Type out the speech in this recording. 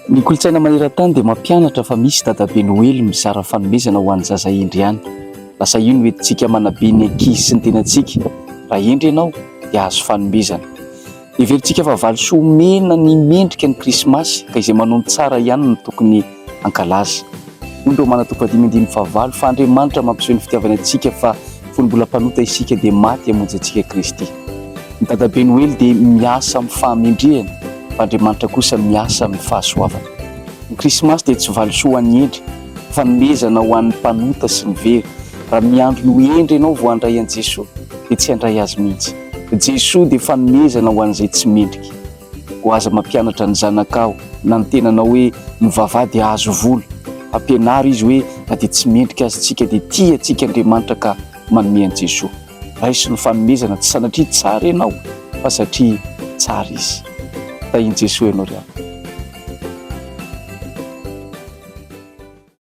Ny kolotsaina maneran-tany dia mampianatra fa misy Dadabe Noely mizara fanomezana ho an'ny zaza endry ihany. Lasa io no entintsika manabe ny ankizy sy ny tenantsika. Raha endry ianao dia azo fanomezana. Everintsika fa valisoa mena ny mendrika ny krismasy ka izay manao tsara ihany no tokony ankalaza. Ondro manatoko 5:9 fa Andriamanitra mampiseho ny fitiavana antsika fa folom-bolam-panota isika dia maty hamonjy antsika Kristy. Ny Dadabe Noely dia miasa amin'ny fahamendrehana fa Andriamanitra kosa miasa amin'ny fahasoavana. Ny krismasy dia tsy valisoa ny endry, fanomezana ho an'ny mpanota sy ny very. Raha miandro ny endry ianao vao handray an'i Jesosy dia tsy handray azy mihitsy. Jesosy dia fanomezana ho an'izay tsy mendrika. Ho aza mampianatra ny zanakao na ny tenanao hoe ny vavahady azo volo. Ampianary izy hoe na dia tsy mendrika azy tsika dia tia antsika Andriamanitra ka manome an'i Jesosy. Raiso ny fanomezana tsy sanatria tsara ianao fa satria tsara izy. Tahian Jesosy ianao ry.